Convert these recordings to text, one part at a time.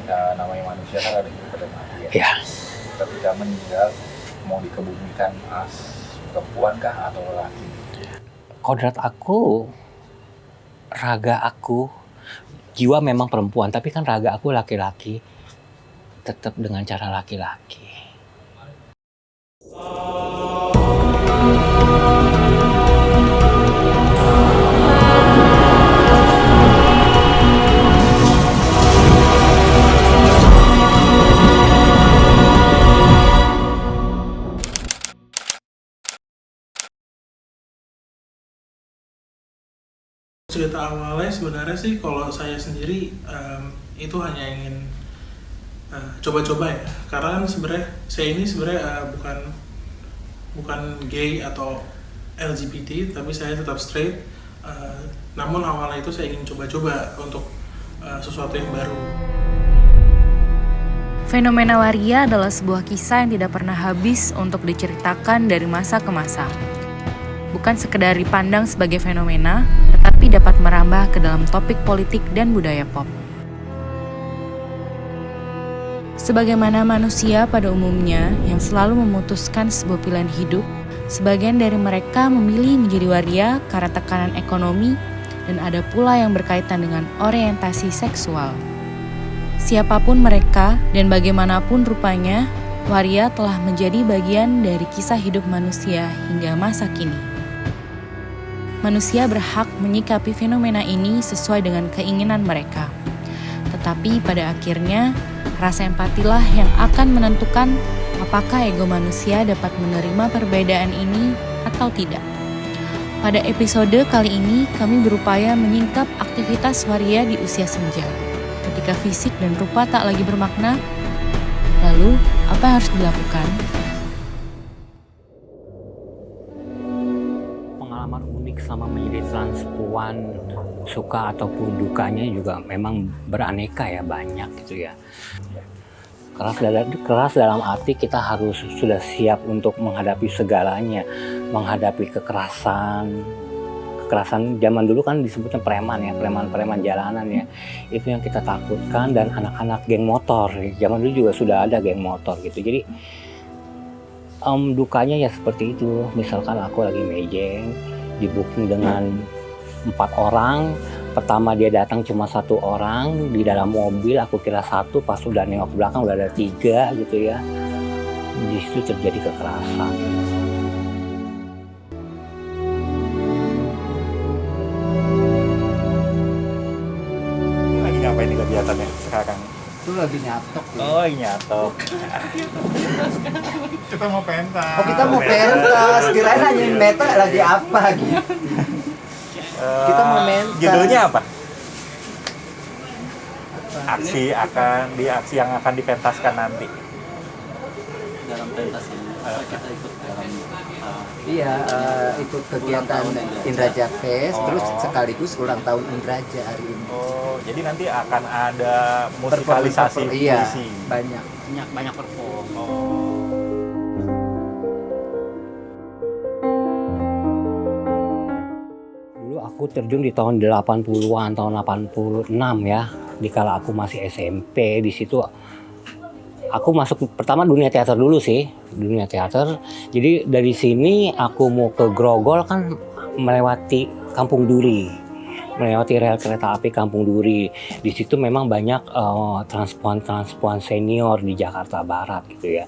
Ya, namanya manusia kan ada hidup ada mati ya. Ya, Ketika meninggal mau dikebumikan perempuan kah atau laki? kodrat aku, raga aku, jiwa memang perempuan, tapi kan raga aku laki-laki, tetap dengan cara laki-laki. Cerita awalnya sebenarnya sih kalau saya sendiri itu hanya ingin coba-coba ya, karena kan sebenarnya saya ini sebenarnya bukan gay atau LGBT, tapi saya tetap straight. Namun awalnya itu saya ingin coba-coba untuk sesuatu yang baru. Fenomena waria adalah sebuah kisah yang tidak pernah habis untuk diceritakan dari masa ke masa. Bukan sekedar dipandang sebagai fenomena, tetapi dapat merambah ke dalam topik politik dan budaya pop. Sebagaimana manusia pada umumnya yang selalu memutuskan sebuah pilihan hidup, sebagian dari mereka memilih menjadi waria karena tekanan ekonomi, dan ada pula yang berkaitan dengan orientasi seksual. Siapapun mereka dan bagaimanapun rupanya, waria telah menjadi bagian dari kisah hidup manusia hingga masa kini. Manusia berhak menyikapi fenomena ini sesuai dengan keinginan mereka. Tetapi pada akhirnya, rasa empatilah yang akan menentukan apakah ego manusia dapat menerima perbedaan ini atau tidak. Pada episode kali ini, kami berupaya menyingkap aktivitas waria di usia senja. Ketika fisik dan rupa tak lagi bermakna, lalu apa yang harus dilakukan? Pengalaman unik selama menjadi transpuan, suka ataupun dukanya juga memang beraneka ya, banyak gitu ya. Keras dalam arti kita harus sudah siap untuk menghadapi segalanya, menghadapi kekerasan zaman dulu kan disebutnya preman ya, preman jalanan ya, itu yang kita takutkan, dan anak-anak geng motor, zaman dulu juga sudah ada geng motor gitu. Jadi dukanya ya seperti itu, misalkan aku lagi mejeng, di booking dengan 4 orang, pertama dia datang cuma 1 orang, di dalam mobil aku kira 1, pas udah nengok ke belakang udah ada 3 gitu ya. Di situ terjadi kekerasan. Ini lagi ngapain nih kegiatannya sekarang? Itu lagi nyatok ya. Oh, lagi nyatok. Kita mau pentas. Oh, kita mau pentas, kirain hanya meta lagi apa gitu. Kita mau pentas. Judulnya apa? Aksi yang akan dipentaskan nanti. Dalam pentas ini kita ikut dalam Iya, ikut kegiatan Indraja Fest, terus sekaligus ulang tahun Indraja hari ini. Oh, jadi nanti akan ada musikalisasi Iya, puisi. banyak perform. Dulu aku terjun di tahun 80-an, tahun 86 ya, dikala aku masih SMP. Di situ aku masuk pertama dunia teater dulu sih, dunia teater. Jadi dari sini aku mau ke Grogol kan melewati Kampung Duri, melewati rel kereta api Kampung Duri. Di situ memang banyak transpuan senior di Jakarta Barat gitu ya.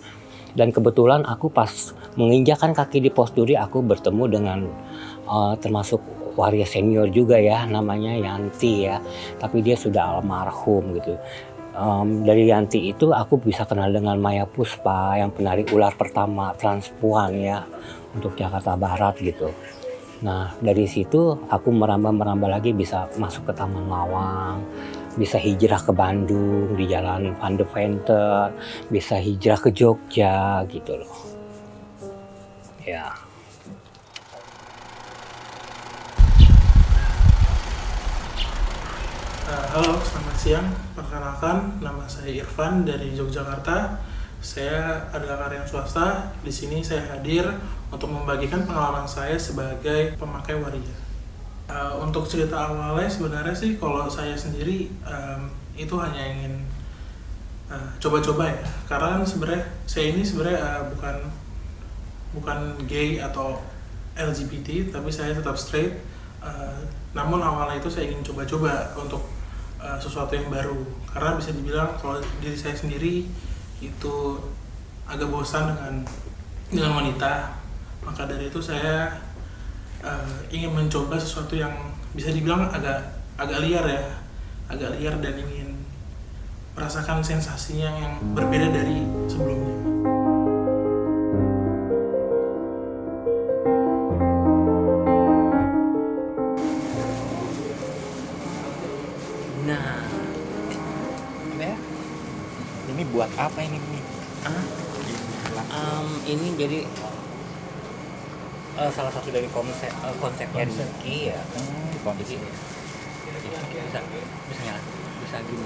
Dan kebetulan aku pas menginjakan kaki di pos Duri, aku bertemu dengan termasuk waria senior juga ya, namanya Yanti ya. Tapi dia sudah almarhum gitu. Dari Yanti itu aku bisa kenal dengan Maya Puspa yang penari ular pertama transpuan ya untuk Jakarta Barat gitu. Nah dari situ aku merambah lagi, bisa masuk ke Taman Lawang, bisa hijrah ke Bandung di Jalan Van de Venter, bisa hijrah ke Jogja gitu loh. Ya. Halo, selamat siang. Perkenalkan, nama saya Irfan dari Yogyakarta. Saya adalah karyawan swasta. Di sini saya hadir untuk membagikan pengalaman saya sebagai pemakai waria. Untuk cerita awalnya sebenarnya sih kalau saya sendiri itu hanya ingin coba-coba ya, karena kan sebenarnya saya ini sebenarnya bukan gay atau LGBT, tapi saya tetap straight. Namun awalnya itu saya ingin coba-coba untuk sesuatu yang baru, karena bisa dibilang kalau diri saya sendiri itu agak bosan dengan wanita. Maka dari itu saya ingin mencoba sesuatu yang bisa dibilang agak liar ya, agak liar, dan ingin merasakan sensasinya yang berbeda dari sebelumnya. Nah, Ini buat apa ini? Ini jadi salah satu dari konsepnya Niki ya. Kondisi. Bisa gini.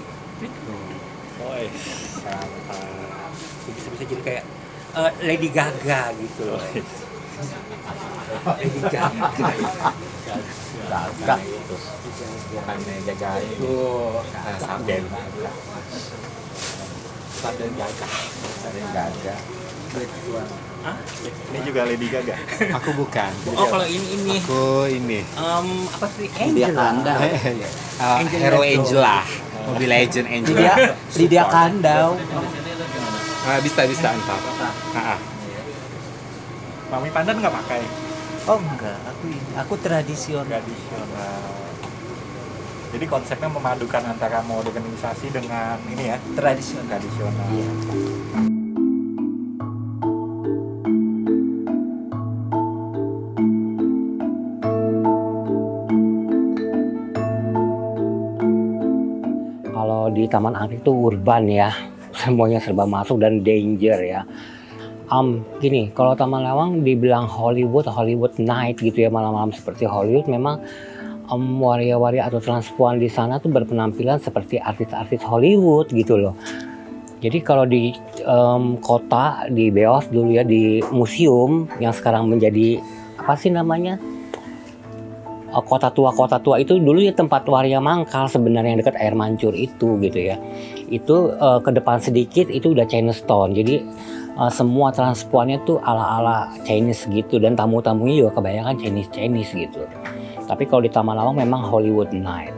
Bisa jadi kayak Lady Gaga gitu loh. Lady Gaga. Gaga itu. Bukannya Gaga itu Sarden. Sarden Gaga. Sarden Gaga. Hah? Ini juga Lady Gaga. Aku bukan. Oh, kalau ini. Aku ini. Apa sih? Angel. Hero Angel lah. Mobile Legend Angel. Lydia Kandau. Bisa entar. Mami Pandan nggak pakai. Oh enggak, aku tradisional. Tradisional. Jadi konsepnya memadukan antara modernisasi dengan ini ya, Tradisional. tradisional. Kalau di Taman Anggrek itu urban ya, semuanya serba masuk dan danger ya. Gini, kalau Taman Lawang dibilang Hollywood night gitu ya, malam-malam seperti Hollywood, memang waria-waria atau transpuan di sana tuh berpenampilan seperti artis-artis Hollywood gitu loh. Jadi kalau di kota, di Beos dulu ya, di museum yang sekarang menjadi apa sih namanya? Kota tua itu dulu ya tempat waria mangkal sebenarnya, yang dekat air mancur itu gitu ya. Itu ke depan sedikit itu udah Chinatown. Jadi semua transpuannya tuh ala-ala Chinese gitu, dan tamu-tamunya juga kebanyakan Chinese gitu. Tapi kalau di Taman Lawang memang Hollywood night.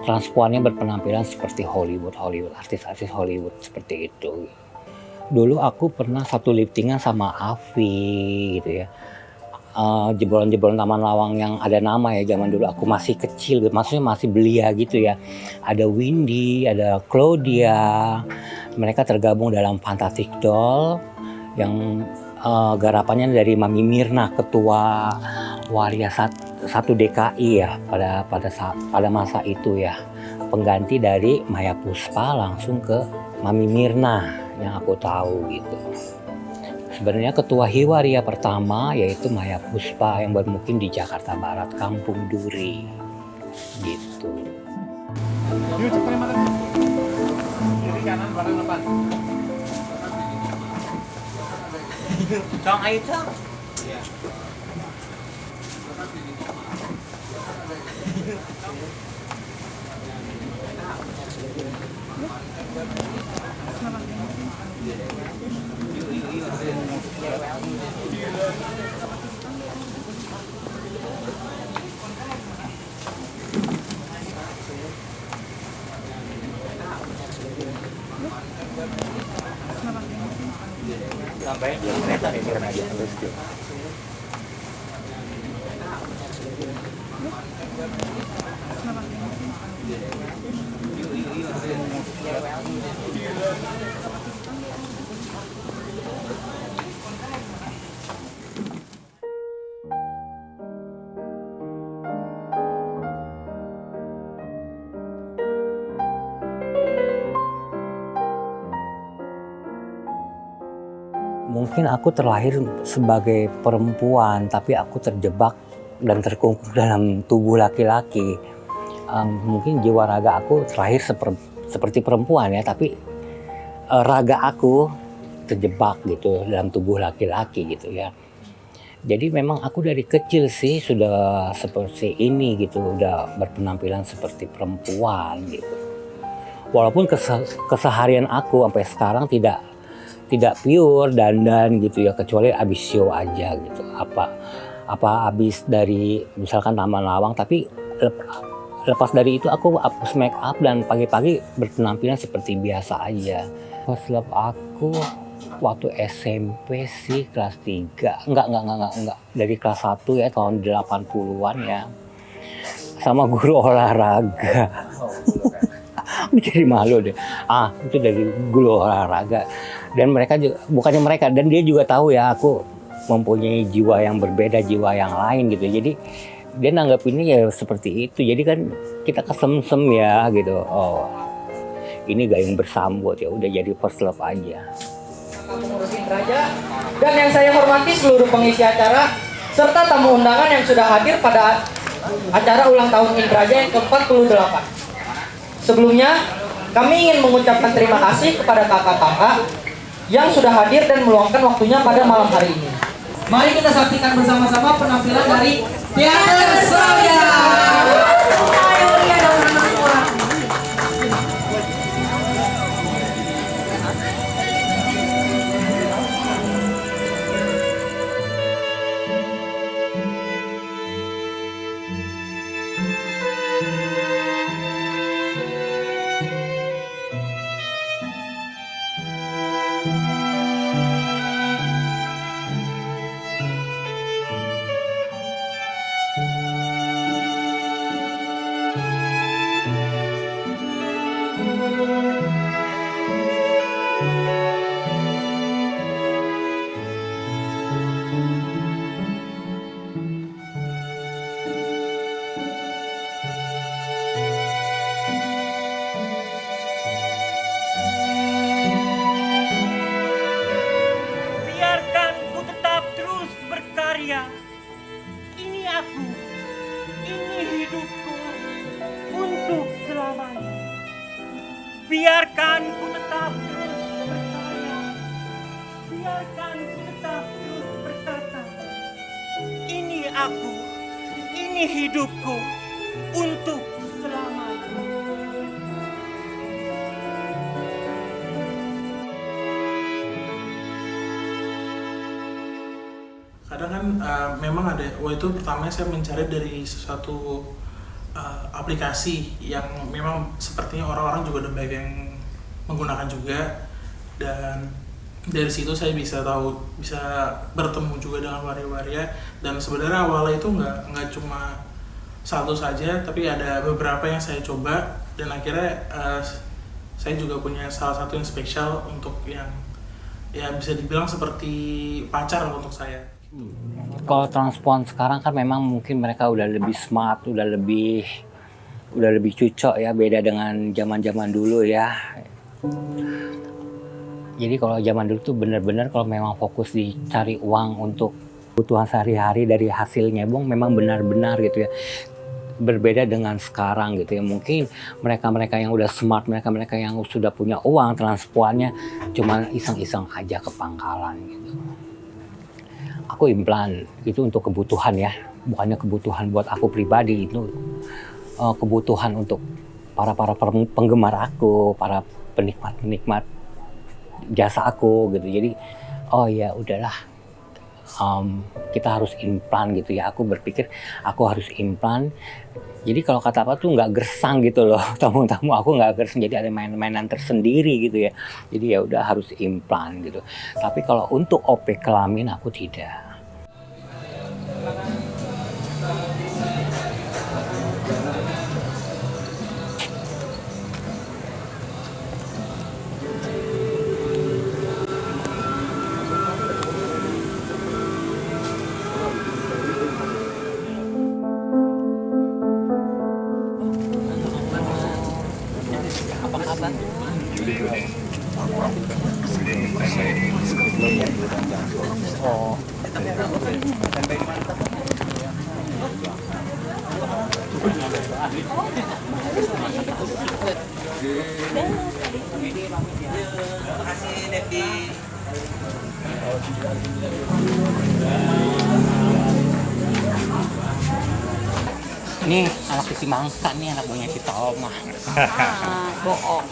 Transpuannya berpenampilan seperti Hollywood, artis-artis Hollywood seperti itu. Dulu aku pernah satu liftingan sama Avi gitu ya. Jebolan-jebolan Taman Lawang yang ada nama ya, zaman dulu aku masih kecil gitu, maksudnya masih belia gitu ya. Ada Windy, ada Claudia, mereka tergabung dalam Fantastic Doll yang garapannya dari Mami Mirna, ketua waria 1 DKI ya pada masa itu ya, pengganti dari Maya Puspa langsung ke Mami Mirna yang aku tahu gitu. Sebenarnya ketua Hiwaria pertama yaitu Maya Puspa yang bermukim di Jakarta Barat, Kampung Duri, gitu. Yuk cepat makan. Kiri kanan belakang depan. Cong ayo cong. Sampai kereta ini kan aja terus tuh. Mungkin aku terlahir sebagai perempuan, tapi aku terjebak dan terkungkung dalam tubuh laki-laki. Mungkin jiwa raga aku terlahir seperti perempuan ya, tapi raga aku terjebak gitu dalam tubuh laki-laki gitu ya. Jadi memang aku dari kecil sih sudah seperti ini gitu, udah berpenampilan seperti perempuan gitu. walaupun keseharian aku sampai sekarang tidak pure dandan gitu ya, kecuali abis show aja gitu. Apa abis dari misalkan Taman Lawang, tapi lepas dari itu aku hapus make up dan pagi-pagi berpenampilan seperti biasa aja. First love aku waktu SMP sih kelas 3. Enggak. Dari kelas 1 ya, tahun 80-an ya. Sama guru olahraga. Jadi malu deh. Itu dari guru olahraga. Dan mereka juga, bukannya mereka, dan dia juga tahu ya aku mempunyai jiwa yang berbeda, jiwa yang lain gitu. Jadi dia nanggapinnya ya seperti itu. Jadi kan kita kesemsem ya gitu. Oh, ini gayung bersambut, ya udah jadi first love aja. Pengurus Indraja, dan yang saya hormati seluruh pengisi acara serta tamu undangan yang sudah hadir pada acara ulang tahun Indraja yang ke-48. Sebelumnya, kami ingin mengucapkan terima kasih kepada kakak-kakak yang sudah hadir dan meluangkan waktunya pada malam hari ini. Mari kita saksikan bersama-sama penampilan dari Teater Saya. Ini aku, ini hidupku untuk selamanya. Biarkan ku tetap terus berkarya, biarkan ku tetap terus berkata. Ini aku, ini hidupku untuk selamanya. Kadang kan memang ada, itu pertama saya mencari dari sesuatu aplikasi yang memang sepertinya orang-orang juga udah banyak yang menggunakan juga, dan dari situ saya bisa bertemu juga dengan waria-waria. Dan sebenarnya awalnya itu nggak cuma satu saja, tapi ada beberapa yang saya coba, dan akhirnya saya juga punya salah satu yang spesial untuk yang ya bisa dibilang seperti pacar untuk saya. Kalau transpuan sekarang kan memang mungkin mereka udah lebih smart, udah lebih cocok ya, beda dengan zaman-zaman dulu ya. Jadi kalau zaman dulu tuh benar-benar kalau memang fokus dicari uang untuk kebutuhan sehari-hari dari hasil nyebong memang benar-benar gitu ya. Berbeda dengan sekarang gitu ya. Mungkin mereka-mereka yang udah smart, mereka-mereka yang sudah punya uang, transpuannya cuma iseng-iseng aja ke pangkalan gitu. Aku implan itu untuk kebutuhan ya, bukannya kebutuhan buat aku pribadi, itu kebutuhan untuk para penggemar aku, para penikmat jasa aku gitu. Jadi oh ya udahlah, kita harus implan gitu ya. Aku berpikir aku harus implan. Jadi kalau kata apa tuh nggak gersang gitu loh, tamu-tamu aku nggak gersang, jadi ada mainan tersendiri gitu ya. Jadi ya udah harus implan gitu. Tapi kalau untuk OP kelamin aku tidak. Nih anak si Mangsa nih, anak buahnya si Toma. Bohong.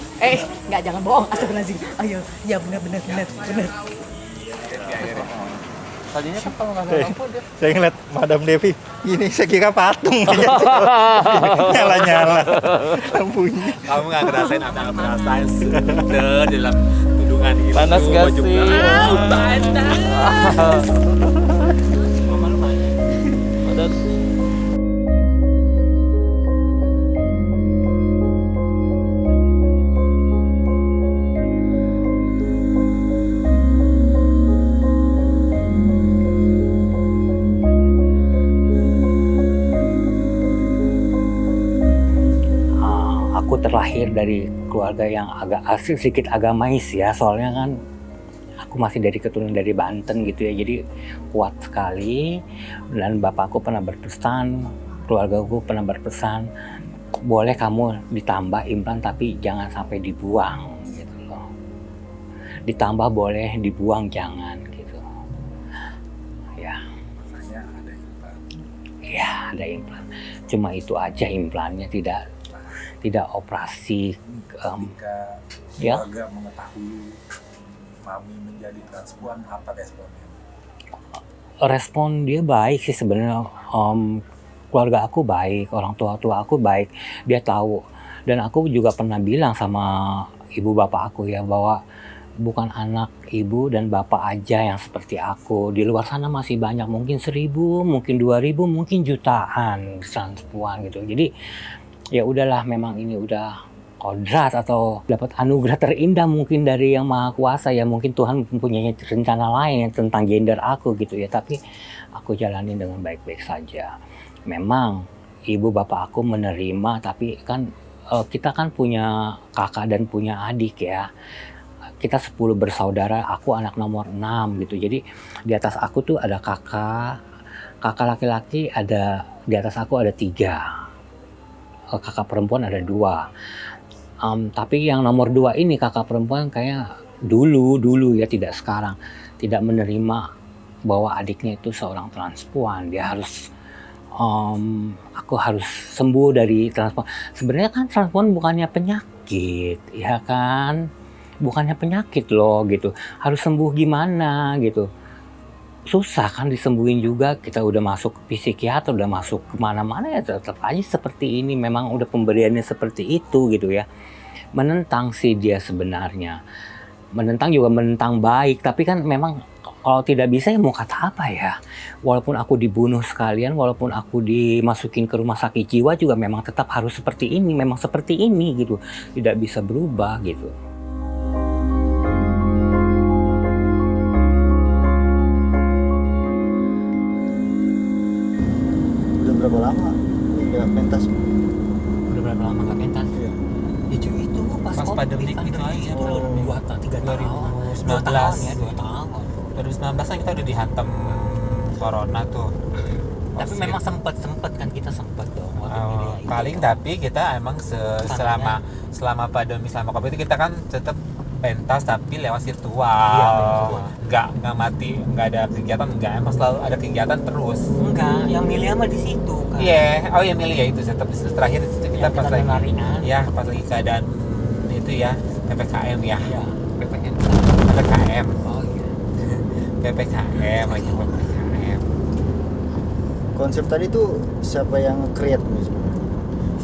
Enggak, jangan bohong. Astagfirullahaladzim. Ayo, ya benar. Tadinya kan kalau nggak ada lampu dia Saya ngeliat Madam Devi, ini saya kira patung. Nyala-nyala lampunya. Kamu nggak ngerasain apa yang ngerasain sudah dalam tudungan itu. panas gak sih? Panas. Panas. Aku terlahir dari keluarga yang agak asli sedikit agamais ya, soalnya kan aku masih dari keturunan dari Banten gitu ya, jadi kuat sekali. Dan bapakku pernah berpesan, keluargaku pernah berpesan, boleh kamu ditambah implan tapi jangan sampai dibuang gitu loh. Ditambah boleh, dibuang jangan gitu. Ya. Makanya ada implan. Ya, ada implan. Cuma itu aja implannya, tidak operasi. Ketika Ya. keluarga mengetahui mami menjadi transpuan, apa responnya? Respon dia baik sih sebenarnya. Keluarga aku baik, orang tua aku baik, dia tahu. Dan aku juga pernah bilang sama ibu bapak aku ya, bahwa bukan anak ibu dan bapak aja yang seperti aku. Di luar sana masih banyak, mungkin 1.000, mungkin 2.000, mungkin jutaan transpuan gitu. Jadi ya udahlah, memang ini udah kodrat atau dapat anugerah terindah mungkin dari Yang Maha Kuasa ya. Mungkin Tuhan mempunyai rencana lain tentang gender aku gitu ya, tapi aku jalanin dengan baik-baik saja. Memang ibu bapak aku menerima, tapi kan kita kan punya kakak dan punya adik ya. Kita 10 bersaudara, aku anak nomor 6 gitu. Jadi di atas aku tuh ada kakak laki-laki, ada di atas aku ada 3. Kakak perempuan ada 2. Tapi yang nomor 2 ini kakak perempuan kayak dulu ya, tidak sekarang, tidak menerima bahwa adiknya itu seorang transpuan. Dia harus aku harus sembuh dari transpuan. Sebenarnya kan transpuan bukannya penyakit ya kan, bukannya penyakit loh gitu. Harus sembuh gimana gitu, susah kan disembuhin juga. Kita udah masuk ke psikiater, udah masuk kemana-mana ya tetap aja seperti ini. Memang udah pemberiannya seperti itu gitu ya. Menentang sih dia sebenarnya, menentang juga menentang baik, tapi kan memang kalau tidak bisa ya mau kata apa ya. Walaupun aku dibunuh sekalian, walaupun aku dimasukin ke rumah sakit jiwa juga memang tetap harus seperti ini, memang seperti ini gitu, tidak bisa berubah gitu. Berapa lama nggak pentas? Udah berapa lama nggak pentas? Iya. Itu pas pandemi itu aja, 2-3 tahun. 2019 2 tahun. 2019 kan kita udah dihantam corona tuh. Tapi memang sempat kan, kita sempat dong. Paling tapi kita emang selama pandemi, selama Covid itu kita kan tetap pentas tapi lewat virtual. Iya, virtual. Nggak mati, nggak ada kegiatan, nggak, emang selalu ada kegiatan terus. Enggak, yang milih sama di situ kan. Iya, oh yang milih ya itu tetap terakhir itu kita pas lagi lari-larian. ya pas lagi keadaan itu ya PPKM ya. Iya, PPKM. PPKM. Oh iya. PPKM lagi PPKM. Konsep tadi tuh siapa yang create nih?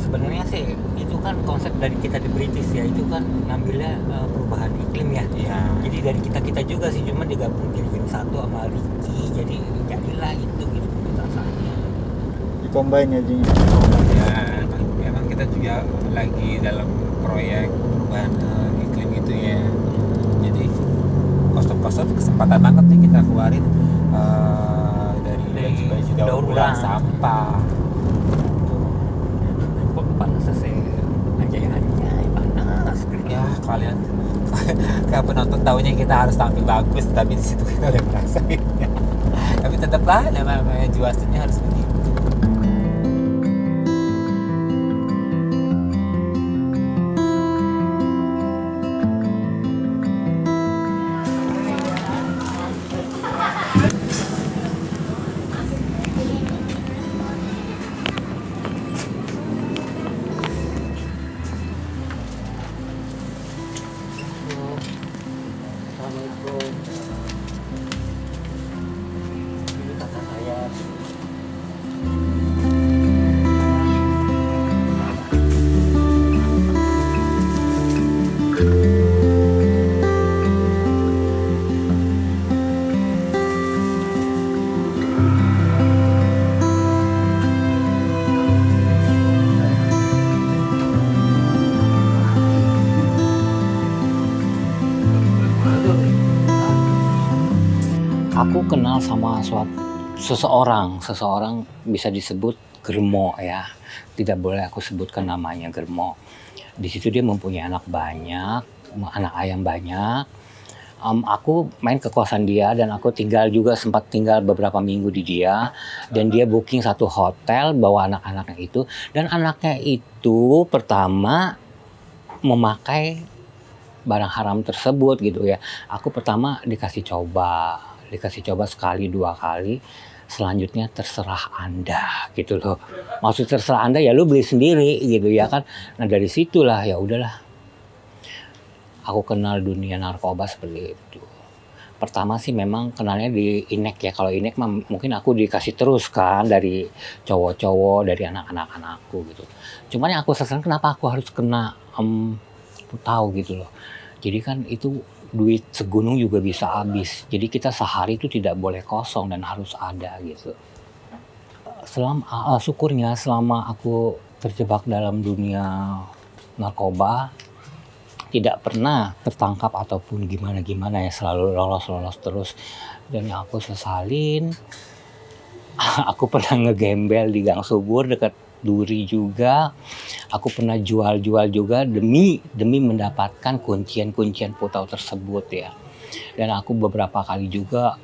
Sebenarnya sih itu kan konsep dari kita di British ya, itu kan ngambilnya perubahan iklim ya. Iya. Jadi dari kita juga sih, cuma digabung jadi satu sama Ricky, jadi jadilah itu gitu pementasannya. Di-combine ya Jing? Ya, memang kita juga lagi dalam proyek perubahan iklim gitu ya. Jadi kostum-kostum kesempatan banget nih kita keluarin dari baju daur ulang sampah. Panas sih, anjay panas. Ya kalian kayak penonton tahunya kita harus tampil bagus, tapi di situ kita udah merasain. Tapi tetaplah namanya juastinya harus begitu. Ini kakak saya. Aku kenal sama seseorang bisa disebut Germo ya. Tidak boleh aku sebutkan namanya Germo. Di situ dia mempunyai anak banyak, anak ayam banyak. Aku main ke kosan dia dan aku sempat tinggal beberapa minggu di dia, dan dia booking satu hotel bawa anak-anaknya itu, dan anaknya itu pertama memakai barang haram tersebut gitu ya. Aku pertama dikasih coba sekali 2 kali, selanjutnya terserah Anda gitu loh. Maksud terserah Anda ya lu beli sendiri gitu ya kan. Nah dari situlah ya udahlah, aku kenal dunia narkoba seperti itu. Pertama sih memang kenalnya di Inek ya. Kalau Inek mah mungkin aku dikasih terus kan dari cowok-cowok, dari anak-anak anakku gitu. Cuman yang aku sesalkan kenapa aku harus kena tahu gitu loh. Jadi kan itu duit segunung juga bisa habis. Jadi kita sehari itu tidak boleh kosong dan harus ada gitu. Syukurnya selama aku terjebak dalam dunia narkoba, tidak pernah tertangkap ataupun gimana ya, selalu lolos terus. Dan yang aku sesalin, aku pernah ngegembel di Gang Subur dekat Duri juga. Aku pernah jual juga demi mendapatkan kuncian putau tersebut ya. Dan aku beberapa kali juga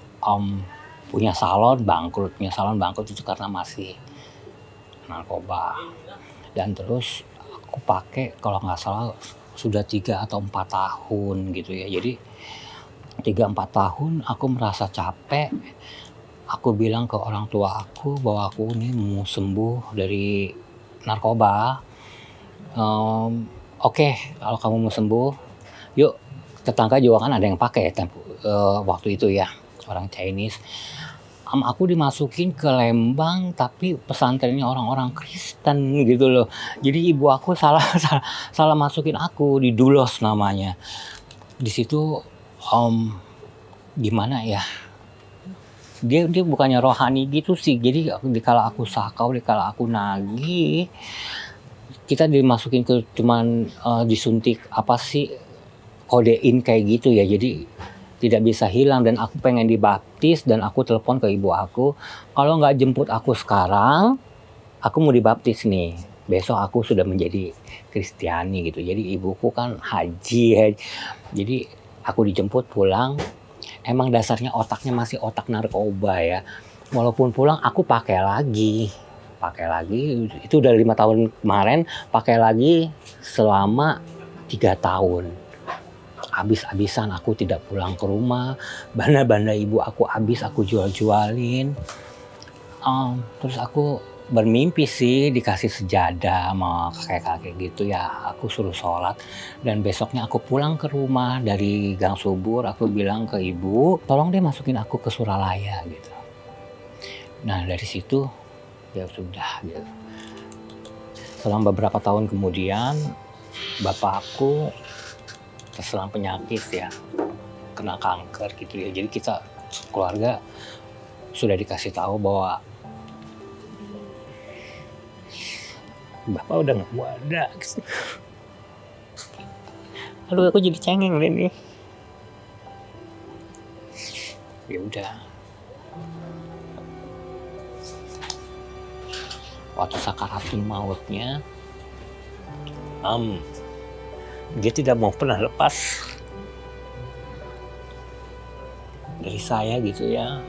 punya salon bangkrut itu karena masih narkoba. Dan terus aku pakai kalau nggak salah sudah 3 atau 4 tahun gitu ya. Jadi 3-4 tahun aku merasa capek. Aku bilang ke orang tua aku bahwa aku ini mau sembuh dari narkoba. Oke, kalau kamu mau sembuh, yuk. Tetangga juga kan ada yang pakai waktu itu ya, orang Chinese. Aku dimasukin ke Lembang, tapi pesantrennya orang-orang Kristen gitu loh. Jadi ibu aku salah masukin aku di Dulos namanya. Di situ gimana ya? Dia bukannya rohani gitu sih. Jadi dikala aku sakau, dikala aku nagih, kita dimasukin ke cuman disuntik kodein kayak gitu ya. Jadi tidak bisa hilang, dan aku pengen dibaptis, dan aku telepon ke ibu aku, kalau nggak jemput aku sekarang, aku mau dibaptis nih. Besok aku sudah menjadi Kristiani gitu. Jadi ibuku kan haji. Jadi aku dijemput pulang. Emang dasarnya otaknya masih otak narkoba ya. Walaupun pulang aku pakai lagi. Itu udah 5 tahun kemarin, pakai lagi selama 3 tahun. Habis-habisan aku tidak pulang ke rumah. Banda-banda ibu aku habis, aku jual-jualin. Terus aku bermimpi sih dikasih sejadah sama kakek-kakek gitu ya. Aku suruh sholat, dan besoknya aku pulang ke rumah dari Gang Subur. Aku bilang ke ibu, tolong deh masukin aku ke Suralaya gitu. Nah dari situ ya sudah gitu. Selang beberapa tahun kemudian, bapak aku terserang penyakit ya, kena kanker gitu ya. Jadi kita keluarga sudah dikasih tahu bahwa bapak udah nggak mau ada. Aduh, aku jadi cengeng nih. Ya udah. Waktu sakaratul mautnya, dia tidak mau pernah lepas dari saya gitu ya.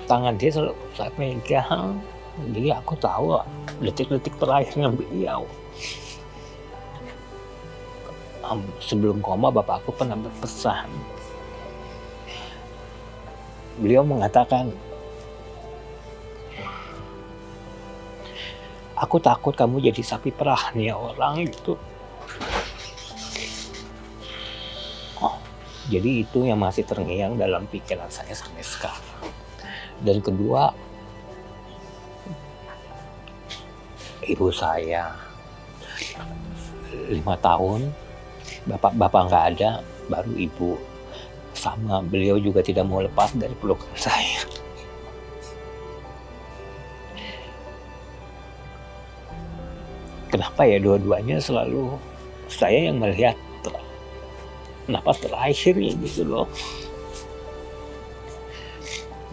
Tangan dia selalu saya pegang. Jadi aku tahu detik-detik terakhirnya beliau. Sebelum koma bapak aku pernah berpesan. Beliau mengatakan, aku takut kamu jadi sapi perah nih orang gitu. Jadi itu yang masih terngiang dalam pikiran saya sampai sekarang. Dan kedua, ibu saya 5 tahun, bapak nggak ada, baru ibu. Sama beliau juga tidak mau lepas dari pelukan saya. Kenapa ya dua-duanya selalu saya yang melihat napas terakhir gitu loh.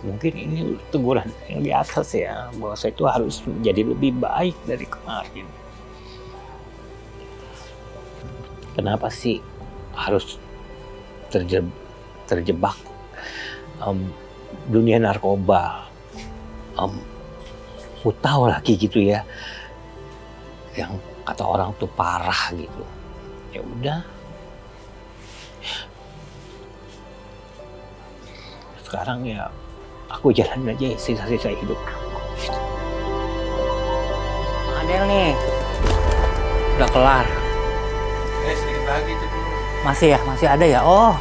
Mungkin ini teguran yang di atas ya, bahwa saya itu harus menjadi lebih baik dari kemarin. Kenapa sih harus terjebak dunia narkoba, tahu lagi gitu ya, yang kata orang tuh parah gitu. Ya udah, sekarang ya aku jalan aja sisa-sisa hidup aku. Adel nih, udah kelar. Sedikit lagi itu dulu. Masih ada ya? Oh.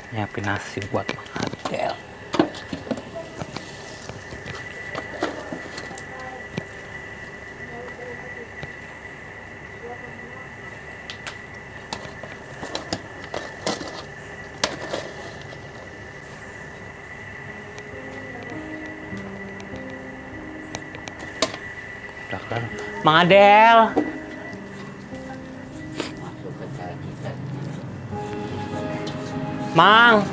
Nyiapin nasi buat Adel. Mang Adel. Mang,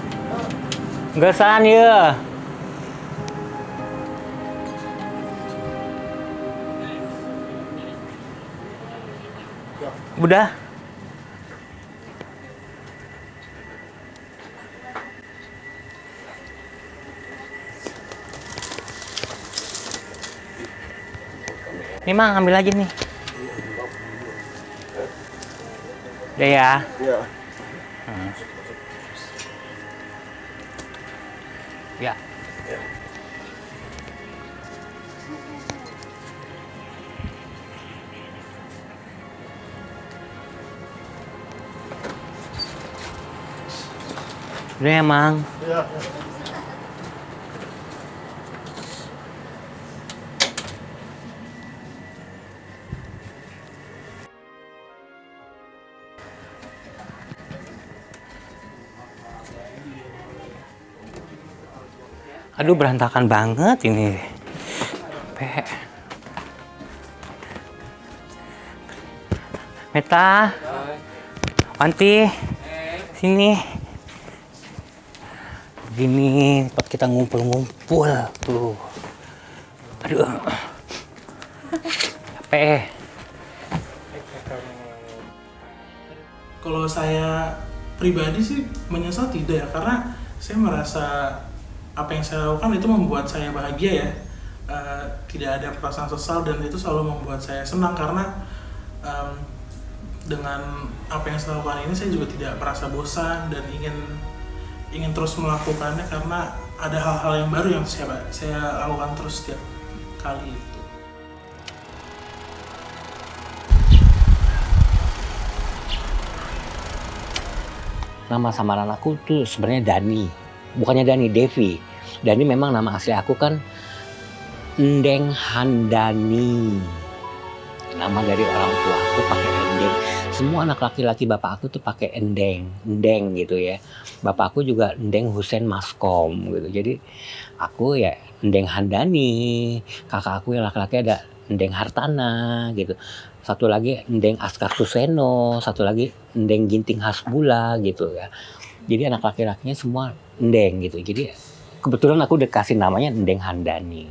gesan ya. Udah. Nih Mang, ambil aja nih. Udah ya? Iya. Ya. Udah ya, Mang. Iya. Aduh, berantakan banget ini. Meta, Wanti, sini. Gini tempat kita ngumpul-ngumpul tuh. Aduh, capek. Kalau saya pribadi sih menyesal tidak ya, karena saya merasa apa yang saya lakukan itu membuat saya bahagia ya. Tidak ada perasaan sesal dan itu selalu membuat saya senang karena dengan apa yang saya lakukan ini saya juga tidak merasa bosan dan ingin terus melakukannya karena ada hal-hal yang baru yang saya lakukan terus setiap kali itu. Nama samaran aku tuh sebenarnya Dani, bukannya Dani, Devi. Dani memang nama asli aku kan Endeng Handani. Nama dari orang tua aku pakai Endeng. Semua anak laki-laki bapak aku tuh pakai Endeng gitu ya. Bapak aku juga Endeng Husein Maskom gitu. Jadi aku ya Endeng Handani. Kakak aku yang laki-laki ada Endeng Hartana gitu. Satu lagi Endeng Askar Suseno, satu lagi Endeng Ginting Hasbula gitu ya. Jadi anak laki-lakinya semua Endeng gitu. Jadi kebetulan aku udah kasih namanya Endeng Handani.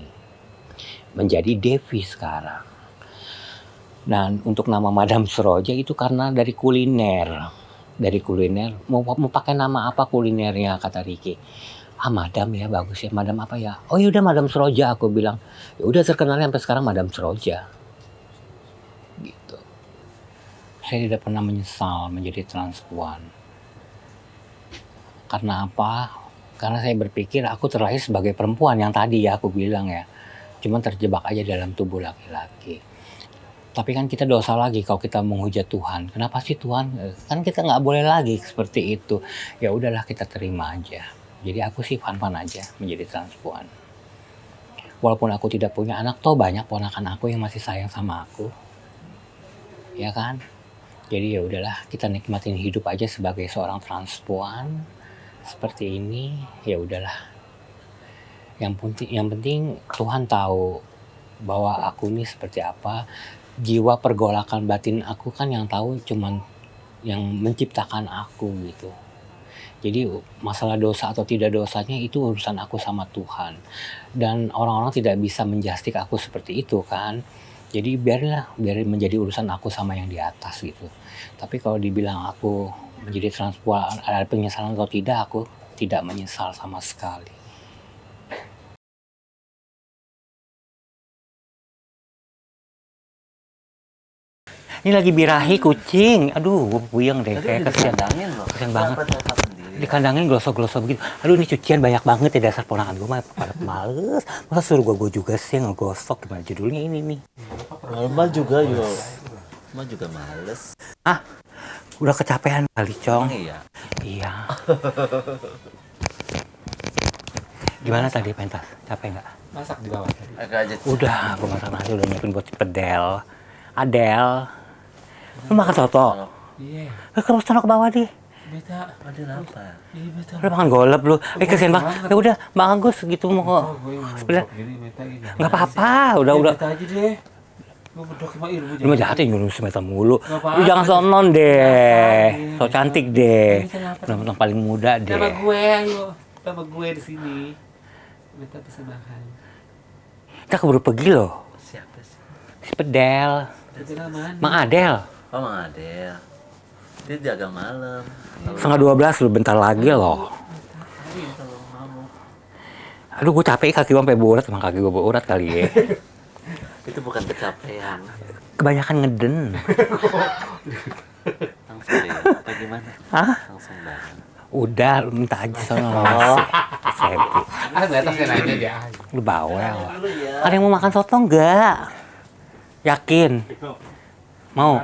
Menjadi Devi sekarang. Dan untuk nama Madam Seroja itu karena dari kuliner. Dari kuliner, mau pakai nama apa kulinernya kata Ricky. Madam ya, bagus ya. Madam apa ya? Oh yaudah Madam Seroja, aku bilang. Ya udah terkenalnya sampai sekarang Madam Seroja. Gitu. saya tidak pernah menyesal menjadi transpuan. Karena apa? Karena saya berpikir aku terlahir sebagai perempuan yang tadi ya aku bilang ya. Cuman terjebak aja dalam tubuh laki-laki. Tapi kan kita dosa lagi kalau kita menghujat Tuhan. Kenapa sih Tuhan? Kan kita nggak boleh lagi seperti itu. Ya udahlah kita terima aja. Jadi aku sih fan-fan aja menjadi transpuan. Walaupun aku tidak punya anak, toh banyak ponakan aku yang masih sayang sama aku. Ya kan? Jadi ya udahlah kita nikmatin hidup aja sebagai seorang transpuan. Seperti ini, ya udahlah. Yang penting Tuhan tahu bahwa aku ini seperti apa. Jiwa pergolakan batin aku kan yang tahu cuman yang menciptakan aku gitu. Jadi masalah dosa atau tidak dosanya itu urusan aku sama Tuhan. Dan orang-orang tidak bisa menjustik aku seperti itu kan. Jadi biar menjadi urusan aku sama yang di atas gitu. Tapi kalau dibilang aku menjadi transpuan ada penyesalan atau tidak, aku tidak menyesal sama sekali. Ini lagi birahi kucing. Aduh, gue puyeng deh. Kayak kesian. Kesian banget. Dikandangin glosok-glosok begitu. Aduh, ini cucian banyak banget ya dasar ponakan gue mah pada males. Masa suruh gue juga sih ngegosok. Gimana judulnya ini nih? Normal juga yo. Mah juga males. Ah, udah kecapean kali, Cong. Iya. Iya. Gimana tadi pentas? Capek nggak? Masak di bawah tadi. Agak aja. Udah, gue masak nasi udah nyiapin buat pedel. Adel. Lu makan soto? Iya. Kamu sono ke bawah deh. Beta, ada apa? Iya beta. Lu makan golep lu. Kesian banget. Ya udah, bagus gitu mau. Sebelah. Enggak apa-apa, udah. Beta aja deh. Lu bedok sama ilmu. Lu mah jahat ya nyuruh semeta mulu. Lu jangan sonon deh. So cantik deh. Mentang paling muda deh. Nama gue ayo. Nama gue di sini. Beta bisa makan. Kita keburu pergi loh. Siapa sih? Si Pedel. Mang Adel. Oh, Mang Adel. Dia jaga malam. 11:30 lu bentar lagi loh. Aduh, gue capek kaki gue sampai berurat, emang kaki gue berurat kali ya. Itu bukan kecapean. Kebanyakan ngeden. Langsung deh, apa gimana? Hah? Langsung banget. Udah, lu minta aja sono. Happy. Kan di atas nanya aja. Lu bawel. Ada yang mau makan soto enggak? Yakin? Mau?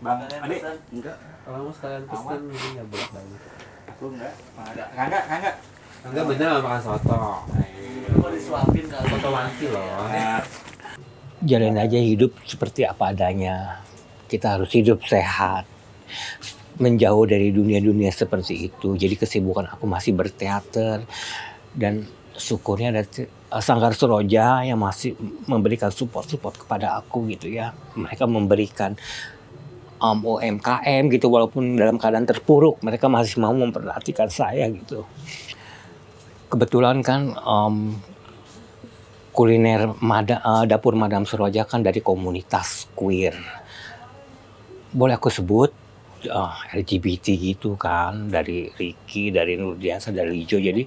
Bang, adik. Enggak. Kalau mau sekalian pesen mungkin enggak boleh banget. Aku enggak. Enggak. Enggak bener makan soto. Mau disuapin kalau Soto wangi loh. Jalanin aja hidup seperti apa adanya. Kita harus hidup sehat. Menjauh dari dunia-dunia seperti itu. Jadi kesibukan aku masih berteater. Dan syukurnya ada Sanggar Suroja yang masih memberikan support kepada aku gitu ya. Mereka memberikan UMKM gitu walaupun dalam keadaan terpuruk. Mereka masih mau memperhatikan saya gitu. Kebetulan kan kuliner dapur Madam Suroja kan dari komunitas queer. Boleh aku sebut LGBT gitu kan, dari Ricky, dari Nurdiansa, dari Lijo. Jadi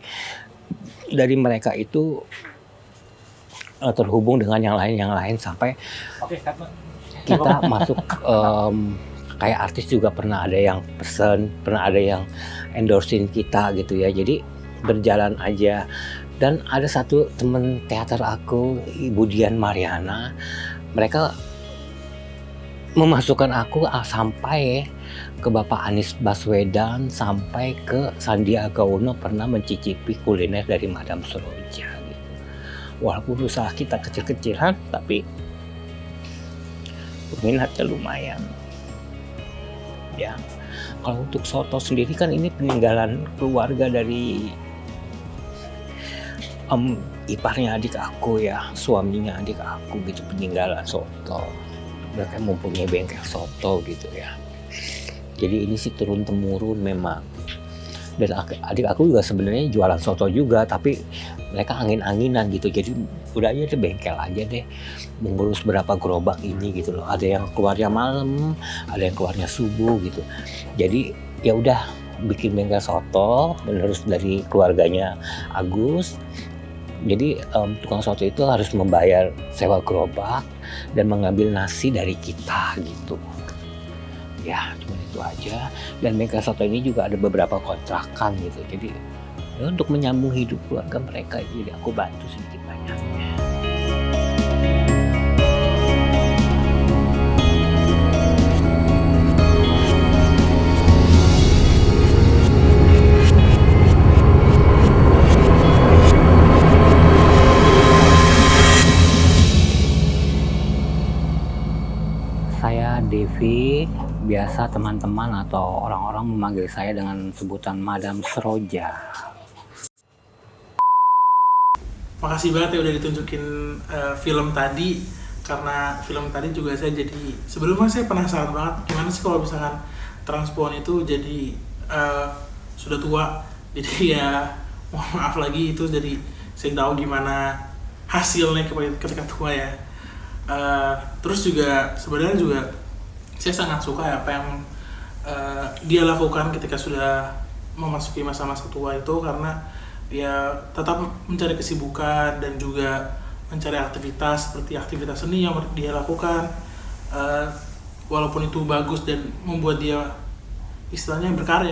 dari mereka itu terhubung dengan yang lain sampai kita masuk kayak artis juga pernah ada yang pesen, pernah ada yang endorsein kita gitu ya. Jadi berjalan aja. Dan ada satu temen teater aku, Ibu Dian Mariana, mereka memasukkan aku sampai ke Bapak Anies Baswedan, sampai ke Sandiaga Uno pernah mencicipi kuliner dari Madam Suroja gitu. Walaupun usaha kita kecil-kecilan, tapi peminatnya lumayan. Ya, kalau untuk soto sendiri kan ini peninggalan keluarga dari iparnya adik aku ya, suaminya adik aku gitu, peninggalan soto. Mereka mempunyai bengkel soto gitu ya. Jadi ini sih turun temurun memang. Dan adik aku juga sebenarnya jualan soto juga, tapi mereka angin-anginan gitu. Jadi udah aja deh bengkel aja deh, mengurus berapa gerobak ini gitu loh. Ada yang keluarnya malam, ada yang keluarnya subuh gitu. Jadi ya udah bikin bengkel soto menerus dari keluarganya Agus. Jadi tukang soto itu harus membayar sewa gerobak dan mengambil nasi dari kita gitu. Ya cuma itu aja. Dan bengkel soto ini juga ada beberapa kontrakan gitu. Jadi ya, untuk menyambung hidup keluarga mereka, jadi aku bantu sedikit banyaknya. Saya Devi, biasa teman-teman atau orang-orang memanggil saya dengan sebutan Madam Seroja. Makasih banget ya udah ditunjukin film tadi, karena film tadi juga saya jadi sebelumnya saya penasaran banget gimana sih kalau misalkan transpuan itu jadi sudah tua, jadi ya mohon maaf lagi itu, jadi saya tahu gimana hasilnya ketika tua ya. Terus juga sebenarnya juga saya sangat suka ya apa yang dia lakukan ketika sudah memasuki masa-masa tua itu, karena dia tetap mencari kesibukan dan juga mencari aktivitas seperti aktivitas seni yang dia lakukan, walaupun itu bagus dan membuat dia istilahnya berkarya.